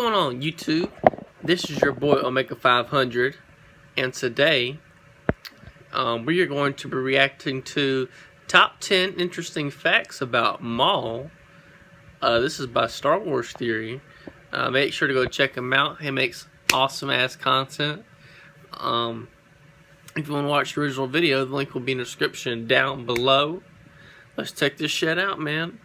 going on, YouTube? This is your boy Omega 500, and today we are going to be reacting to top 10 interesting facts about Maul. This is by Star Wars Theory. Make sure to go check him out. He makes awesome ass content. If you want to watch the original video, the link will be in the description down below. Let's check this shit out, man.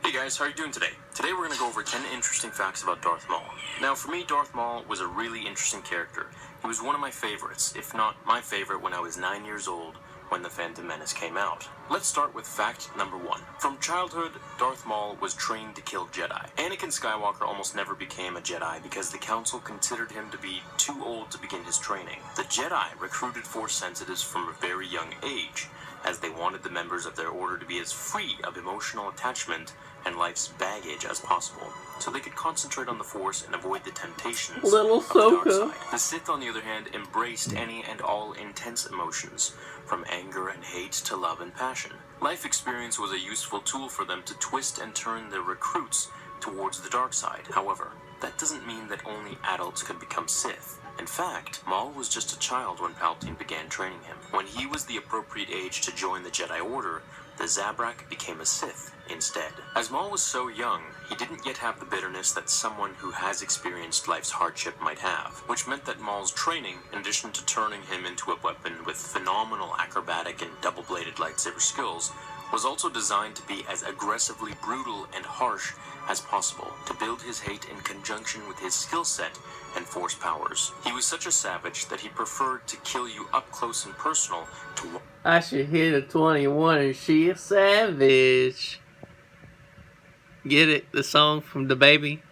Hey guys, how are you doing today? Today we're going to go over 10 interesting facts about Darth Maul. Now for me, Darth Maul was a really interesting character. He was one of my favorites, if not my favorite, when I was 9 years old when The Phantom Menace came out. Let's start with fact number 1. From childhood, Darth Maul was trained to kill Jedi. Anakin Skywalker almost never became a Jedi because the Council considered him to be too old to begin his training. The Jedi recruited Force sensitives from a very young age, as they wanted the members of their order to be as free of emotional attachment and life's baggage as possible, so they could concentrate on the Force and avoid the temptations of the dark side. The Sith, on the other hand, embraced any and all intense emotions, from anger and hate to love and passion. Life experience was a useful tool for them to twist and turn their recruits towards the dark side. However, that doesn't mean that only adults could become Sith. In fact, Maul was just a child when Palpatine began training him. When he was the appropriate age to join the Jedi Order, the Zabrak became a Sith instead. As Maul was so young, he didn't yet have the bitterness that someone who has experienced life's hardship might have, which meant that Maul's training, in addition to turning him into a weapon with phenomenal acrobatic and double-bladed lightsaber skills, was also designed to be as aggressively brutal and harsh as possible, to build his hate in conjunction with his skill set and Force powers. He was such a savage that he preferred to kill you up close and personal to... I should hit a 21 and she a savage. Get it? The song from the baby.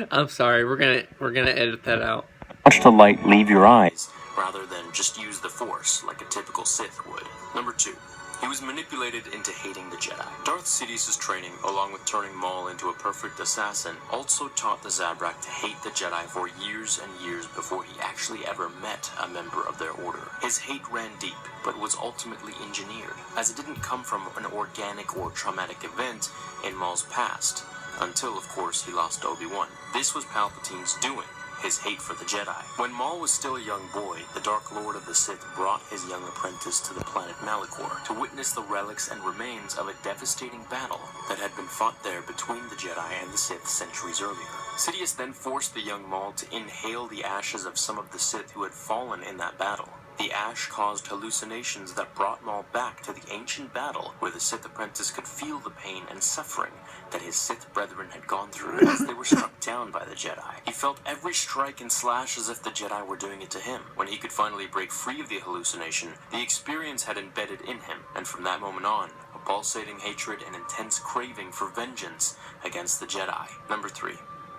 I'm sorry, we're gonna edit that out. Watch the light leave your eyes, rather than just use the Force like a typical Sith would. Number 2. He was manipulated into hating the Jedi. Darth Sidious's training, along with turning Maul into a perfect assassin, also taught the Zabrak to hate the Jedi for years and years before he actually ever met a member of their order. His hate ran deep, but was ultimately engineered, as it didn't come from an organic or traumatic event in Maul's past, until, of course, he lost Obi-Wan. This was Palpatine's doing, his hate for the Jedi. When Maul was still a young boy, the Dark Lord of the Sith brought his young apprentice to the planet Malachor to witness the relics and remains of a devastating battle that had been fought there between the Jedi and the Sith centuries earlier. Sidious then forced the young Maul to inhale the ashes of some of the Sith who had fallen in that battle. The ash caused hallucinations that brought Maul back to the ancient battle where the Sith apprentice could feel the pain and suffering that his Sith brethren had gone through as they were struck down by the Jedi. He felt every strike and slash as if the Jedi were doing it to him. When he could finally break free of the hallucination, the experience had embedded in him, and from that moment on, a pulsating hatred and intense craving for vengeance against the Jedi. Number 3.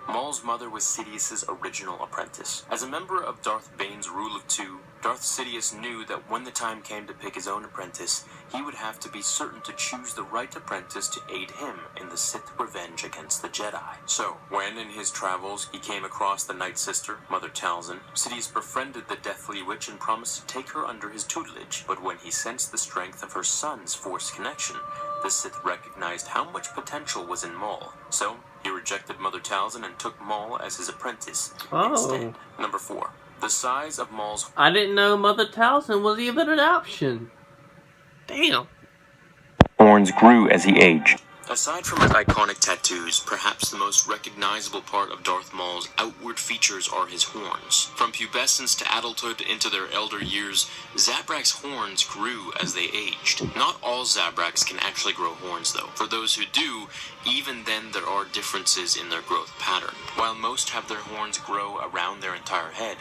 Maul's mother was Sidious's original apprentice. As a member of Darth Bane's Rule of Two, Darth Sidious knew that when the time came to pick his own apprentice, he would have to be certain to choose the right apprentice to aid him in the Sith revenge against the Jedi. So, when in his travels he came across the Night Sister, Mother Talzin, Sidious befriended the Deathly Witch and promised to take her under his tutelage. But when he sensed the strength of her son's Force connection, the Sith recognized how much potential was in Maul. So, he rejected Mother Talzin and took Maul as his apprentice instead. Number 4. The size of Maul's... I didn't know Mother Talzin was even an option. Damn. Horns grew as he aged. Aside from his iconic tattoos, perhaps the most recognizable part of Darth Maul's outward features are his horns. From pubescence to adulthood into their elder years, Zabrak's horns grew as they aged. Not all Zabraks can actually grow horns though. For those who do, even then there are differences in their growth pattern. While most have their horns grow around their entire head,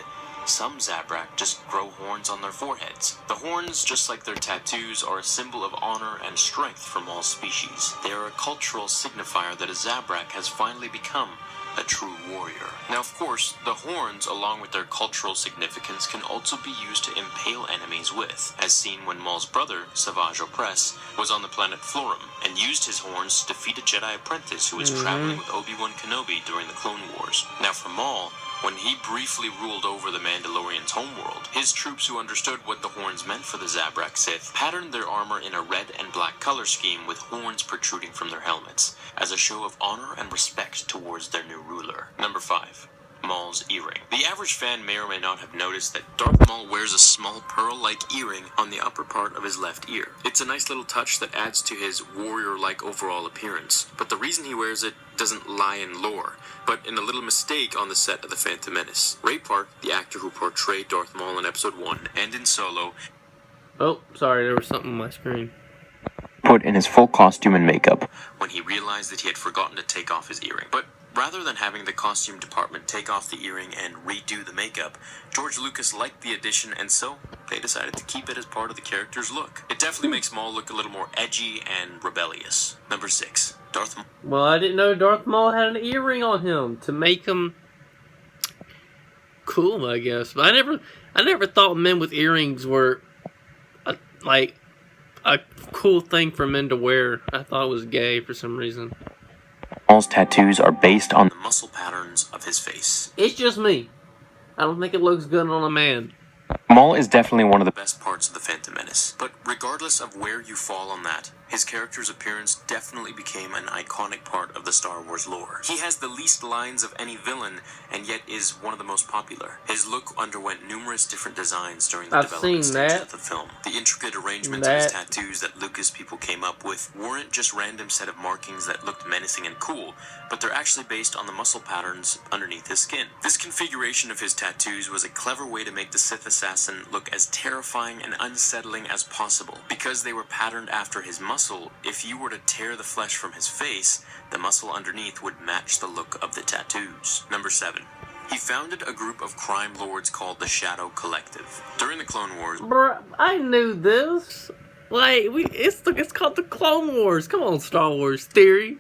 some Zabrak just grow horns on their foreheads. The horns, just like their tattoos, are a symbol of honor and strength from all species. They are a cultural signifier that a Zabrak has finally become a true warrior. Now, of course, the horns, along with their cultural significance, can also be used to impale enemies with, as seen when Maul's brother, Savage Opress, was on the planet Florum, and used his horns to defeat a Jedi apprentice who was traveling with Obi-Wan Kenobi during the Clone Wars. Now, for Maul, when he briefly ruled over the Mandalorian's homeworld, his troops who understood what the horns meant for the Zabrak Sith patterned their armor in a red and black color scheme with horns protruding from their helmets, as a show of honor and respect towards their new ruler. Number 5. Maul's earring. The average fan may or may not have noticed that Darth Maul wears a small pearl-like earring on the upper part of his left ear. It's a nice little touch that adds to his warrior-like overall appearance, but the reason he wears it doesn't lie in lore, but in a little mistake on the set of The Phantom Menace. Ray Park, the actor who portrayed Darth Maul in Episode 1 and in Solo... Oh, sorry, there was something on my screen. ...put in his full costume and makeup when he realized that he had forgotten to take off his earring. But rather than having the costume department take off the earring and redo the makeup, George Lucas liked the addition, and so they decided to keep it as part of the character's look. It definitely makes Maul look a little more edgy and rebellious. Number 6. Darth Maul. Well, I didn't know Darth Maul had an earring on him to make him cool, I guess. But I never thought men with earrings were a cool thing for men to wear. I thought it was gay for some reason. Maul's tattoos are based on the muscle patterns of his face. It's just me. I don't think it looks good on a man. Maul is definitely one of the best parts of The Phantom Menace, but regardless of where you fall on that, his character's appearance definitely became an iconic part of the Star Wars lore. He has the least lines of any villain, and yet is one of the most popular. His look underwent numerous different designs during the development stages of the film. The intricate arrangements of his tattoos that Lucas people came up with weren't just random set of markings that looked menacing and cool, but they're actually based on the muscle patterns underneath his skin. This configuration of his tattoos was a clever way to make the Sith assassin look as terrifying and unsettling as possible. Because they were patterned after his muscle, if you were to tear the flesh from his face, the muscle underneath would match the look of the tattoos. Number 7. He founded a group of crime lords called the Shadow Collective. During the Clone Wars... Bruh, I knew this. It's called the Clone Wars. Come on, Star Wars theory.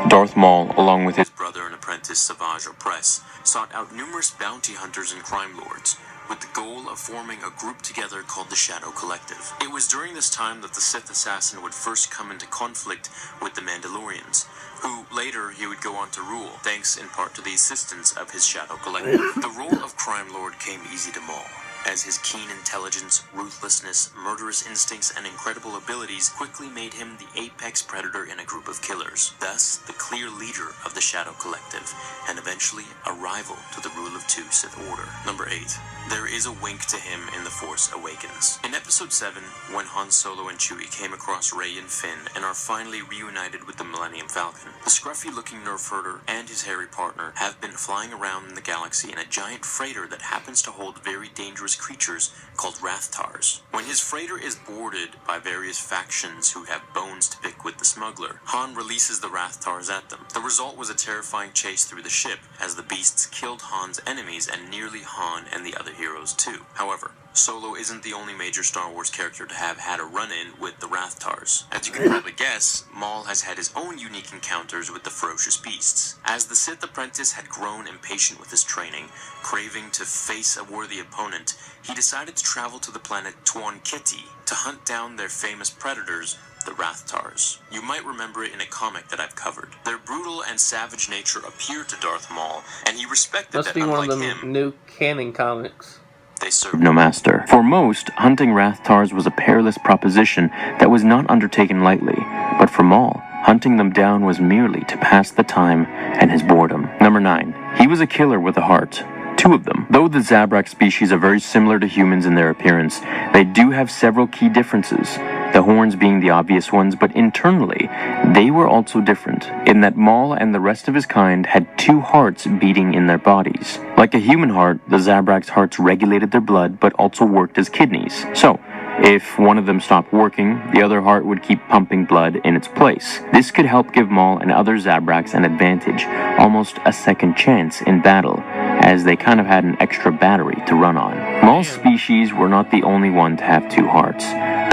Darth Maul, along with his brother and apprentice Savage Opress, sought out numerous bounty hunters and crime lords, with the goal of forming a group together called the Shadow Collective. It was during this time that the Sith assassin would first come into conflict with the Mandalorians, who later he would go on to rule, thanks in part to the assistance of his Shadow Collective. The role of crime lord came easy to Maul, as his keen intelligence, ruthlessness, murderous instincts, and incredible abilities quickly made him the apex predator in a group of killers, thus the clear leader of the Shadow Collective, and eventually a rival to the Rule of Two Sith Order. Number 8. There is a wink to him in The Force Awakens. In Episode 7, when Han Solo and Chewie came across Rey and Finn and are finally reunited with the Millennium Falcon, the scruffy-looking nerf herder and his hairy partner have been flying around in the galaxy in a giant freighter that happens to hold very dangerous creatures called Rathtars. When his freighter is boarded by various factions who have bones to pick with the smuggler, Han releases the Rathtars at them. The result was a terrifying chase through the ship, as the beasts killed Han's enemies and nearly Han and the other heroes too. However, Solo isn't the only major Star Wars character to have had a run-in with the Rathtars. As you can probably guess, Maul has had his own unique encounters with the ferocious beasts. As the Sith apprentice had grown impatient with his training, craving to face a worthy opponent, he decided to travel to the planet Tuon Keti to hunt down their famous predators, the Rathtars. You might remember it in a comic that I've covered. Their brutal and savage nature appeared to Darth Maul, and he respected Must that, be unlike one of him, the new canon comics. they served no master. For most, hunting Rathtars was a perilous proposition that was not undertaken lightly, but for Maul, hunting them down was merely to pass the time and his boredom. Number 9. He was a killer with a heart. 2 of them. Though the Zabrak species are very similar to humans in their appearance, they do have several key differences, the horns being the obvious ones, but internally, they were also different, in that Maul and the rest of his kind had 2 hearts beating in their bodies. Like a human heart, the Zabrak's hearts regulated their blood, but also worked as kidneys. So, if one of them stopped working, the other heart would keep pumping blood in its place. This could help give Maul and other Zabraks an advantage, almost a second chance in battle, as they kind of had an extra battery to run on. Maul's species were not the only one to have 2 hearts.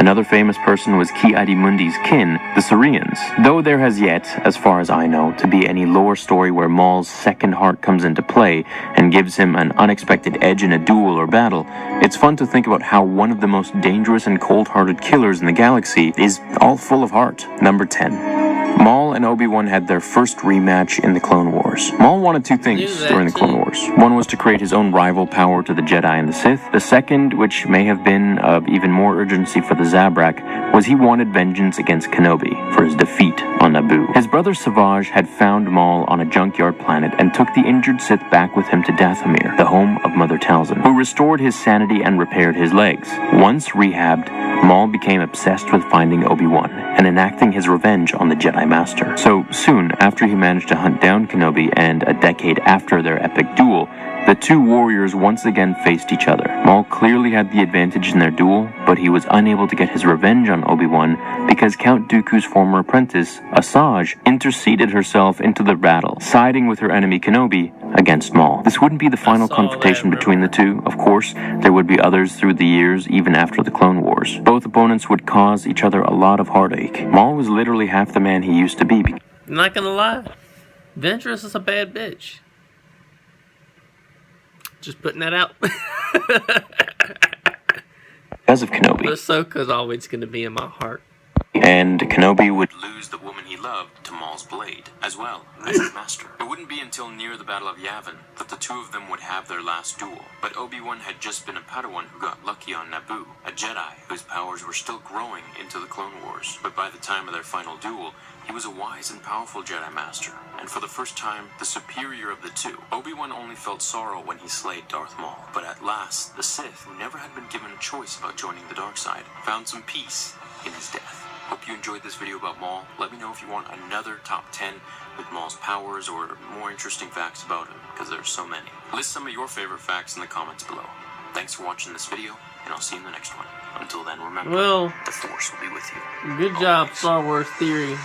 Another famous person was Ki-Adi-Mundi's kin, the Syrians. Though there has yet, as far as I know, to be any lore story where Maul's second heart comes into play and gives him an unexpected edge in a duel or battle, it's fun to think about how one of the most dangerous and cold-hearted killers in the galaxy is all full of heart. Number 10. Maul and Obi-Wan had their first rematch in the Clone Wars. Maul wanted two things during the Clone Wars. One was to create his own rival power to the Jedi and the Sith. The second, which may have been of even more urgency for the Zabrak, was he wanted vengeance against Kenobi for his defeat on Naboo. His brother Savage had found Maul on a junkyard planet and took the injured Sith back with him to Dathomir, the home of Mother Talzin, who restored his sanity and repaired his legs. Once rehabbed, Maul became obsessed with finding Obi-Wan and enacting his revenge on the Jedi Master. So soon after he managed to hunt down Kenobi and a decade after their epic duel, the two warriors once again faced each other. Maul clearly had the advantage in their duel, but he was unable to get his revenge on Obi-Wan because Count Dooku's former apprentice, Asajj, interceded herself into the battle, siding with her enemy Kenobi against Maul. This wouldn't be the final confrontation between the two. Of course, there would be others through the years, even after the Clone Wars. Both opponents would cause each other a lot of heartache. Maul was literally half the man he used to be. Not gonna lie, Ventress is a bad bitch. Just putting that out. Because of Kenobi. But Ahsoka's always gonna be in my heart. And Kenobi would lose the woman he loved to Maul's blade, as well as his master. It wouldn't be until near the Battle of Yavin that the two of them would have their last duel. But Obi-Wan had just been a Padawan who got lucky on Naboo, a Jedi whose powers were still growing into the Clone Wars. But by the time of their final duel, he was a wise and powerful Jedi Master, and for the first time, the superior of the two. Obi-Wan only felt sorrow when he slayed Darth Maul, but at last, the Sith, who never had been given a choice about joining the dark side, found some peace in his death. Hope you enjoyed this video about Maul. Let me know if you want another top 10 with Maul's powers or more interesting facts about him, because there's so many. List some of your favorite facts in the comments below. Thanks for watching this video, and I'll see you in the next one. Until then, remember, the Force will be with you. Good job, Star Wars Theory.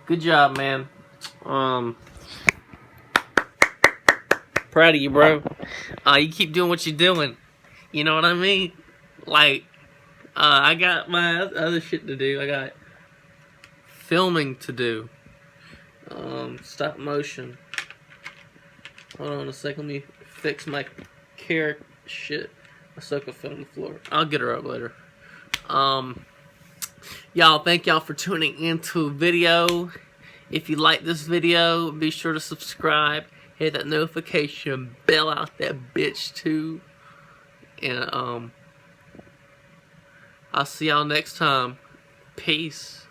Good job, man. Proud of you, bro. You keep doing what you're doing. You know what I mean? Like, I got my other shit to do. I got filming to do. Stop motion. Hold on a second. Let me fix my carrot shit. Ahsoka fell on the floor. I'll get her up later. Y'all, thank y'all for tuning into the video. If you like this video, be sure to subscribe. Hit that notification bell out that bitch too. And I'll see y'all next time. Peace.